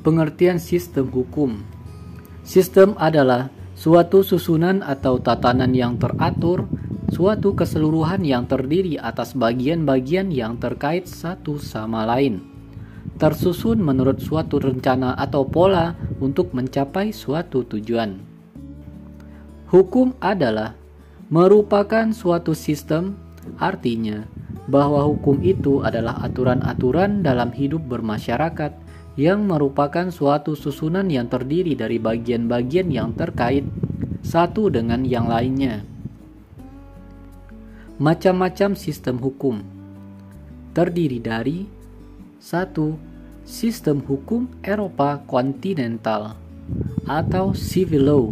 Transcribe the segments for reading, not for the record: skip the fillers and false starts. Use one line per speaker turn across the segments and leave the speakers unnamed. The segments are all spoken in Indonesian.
Pengertian sistem hukum. Sistem adalah suatu susunan atau tatanan yang teratur, suatu keseluruhan yang terdiri atas bagian-bagian yang terkait satu sama lain, tersusun menurut suatu rencana atau pola untuk mencapai suatu tujuan. Hukum adalah merupakan suatu sistem, artinya bahwa hukum itu adalah aturan-aturan dalam hidup bermasyarakat yang merupakan suatu susunan yang terdiri dari bagian-bagian yang terkait satu dengan yang lainnya. Macam-macam sistem hukum terdiri dari 1. Sistem hukum Eropa kontinental atau civil law.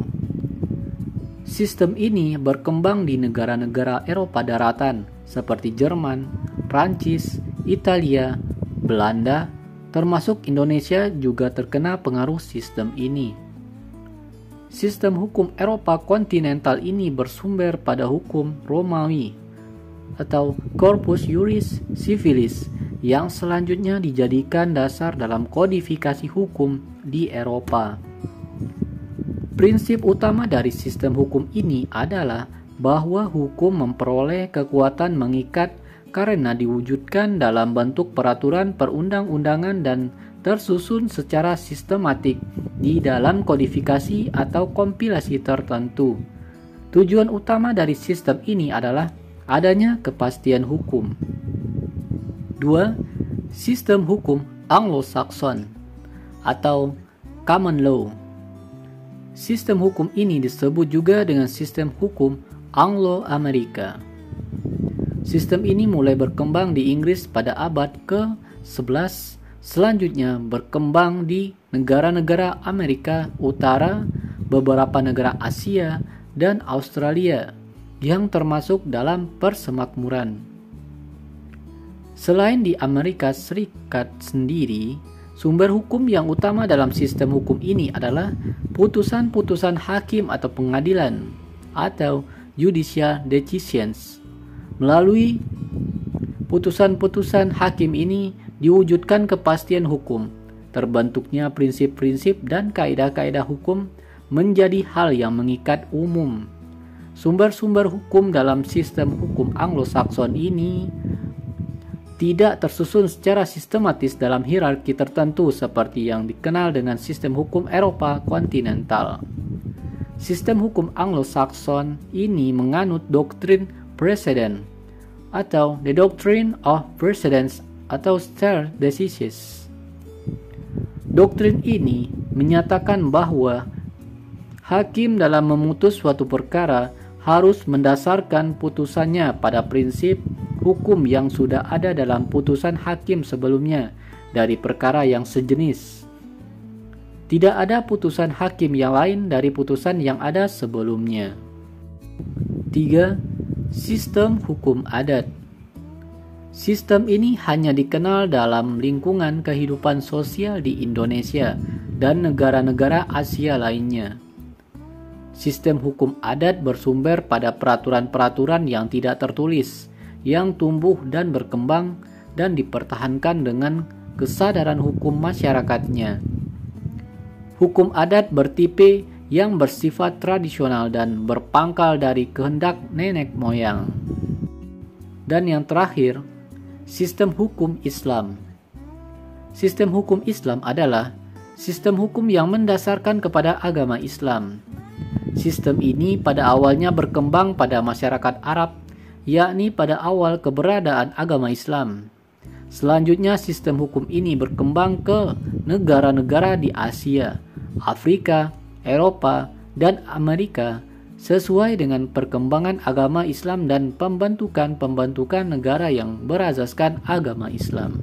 Sistem ini berkembang di negara-negara Eropa daratan seperti Jerman, Prancis, Italia, Belanda, termasuk Indonesia juga terkena pengaruh sistem ini. Sistem hukum Eropa kontinental ini bersumber pada hukum Romawi atau Corpus Juris Civilis yang selanjutnya dijadikan dasar dalam kodifikasi hukum di Eropa. Prinsip utama dari sistem hukum ini adalah bahwa hukum memperoleh kekuatan mengikat karena diwujudkan dalam bentuk peraturan perundang-undangan dan tersusun secara sistematik di dalam kodifikasi atau kompilasi tertentu. Tujuan utama dari sistem ini adalah adanya kepastian hukum. 2. Sistem hukum Anglo-Saxon atau common law. Sistem hukum ini disebut juga dengan sistem hukum Anglo-Amerika. Sistem ini mulai berkembang di Inggris pada abad ke-11, selanjutnya berkembang di negara-negara Amerika Utara, beberapa negara Asia, dan Australia yang termasuk dalam persemakmuran. Selain di Amerika Serikat sendiri, sumber hukum yang utama dalam sistem hukum ini adalah putusan-putusan hakim atau pengadilan atau judicial decisions. Melalui putusan-putusan hakim ini diwujudkan kepastian hukum, terbentuknya prinsip-prinsip dan kaidah-kaidah hukum menjadi hal yang mengikat umum. Sumber-sumber hukum dalam sistem hukum Anglo-Saxon ini tidak tersusun secara sistematis dalam hierarki tertentu seperti yang dikenal dengan sistem hukum Eropa kontinental. Sistem hukum Anglo-Saxon ini menganut doktrin precedent atau the doctrine of precedence atau stare decisis. Doktrin ini menyatakan bahwa hakim dalam memutus suatu perkara harus mendasarkan putusannya pada prinsip hukum yang sudah ada dalam putusan hakim sebelumnya dari perkara yang sejenis. Tidak ada putusan hakim yang lain dari putusan yang ada sebelumnya. 3. Sistem hukum adat. Sistem ini hanya dikenal dalam lingkungan kehidupan sosial di Indonesia dan negara-negara Asia lainnya. Sistem hukum adat bersumber pada peraturan-peraturan yang tidak tertulis, yang tumbuh dan berkembang dan dipertahankan dengan kesadaran hukum masyarakatnya. Hukum adat bertipe yang bersifat tradisional dan berpangkal dari kehendak nenek moyang. Dan yang terakhir, sistem hukum Islam. Sistem hukum Islam adalah sistem hukum yang mendasarkan kepada agama Islam. Sistem ini pada awalnya berkembang pada masyarakat Arab, yakni pada awal keberadaan agama Islam. Selanjutnya sistem hukum ini berkembang ke negara-negara di Asia, Afrika, Eropa, dan Amerika sesuai dengan perkembangan agama Islam dan pembentukan negara yang berasaskan agama Islam.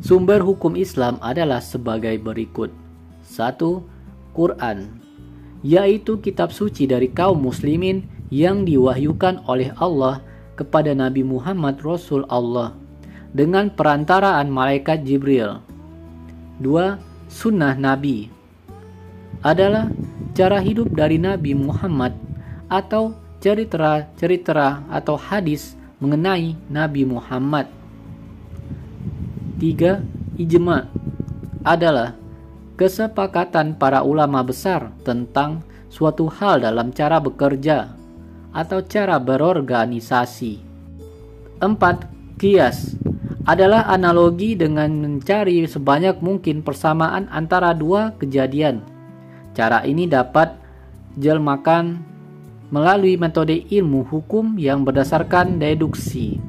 Sumber hukum Islam adalah sebagai berikut. 1. Quran, yaitu kitab suci dari kaum muslimin yang diwahyukan oleh Allah kepada Nabi Muhammad Rasul Allah dengan perantaraan malaikat Jibril. 2. Sunnah Nabi adalah cara hidup dari Nabi Muhammad atau cerita atau hadis mengenai Nabi Muhammad. 3. Ijma adalah kesepakatan para ulama besar tentang suatu hal dalam cara bekerja atau cara berorganisasi. 4. Qiyas adalah analogi dengan mencari sebanyak mungkin persamaan antara dua kejadian. Cara ini dapat jelmakan melalui metode ilmu hukum yang berdasarkan deduksi.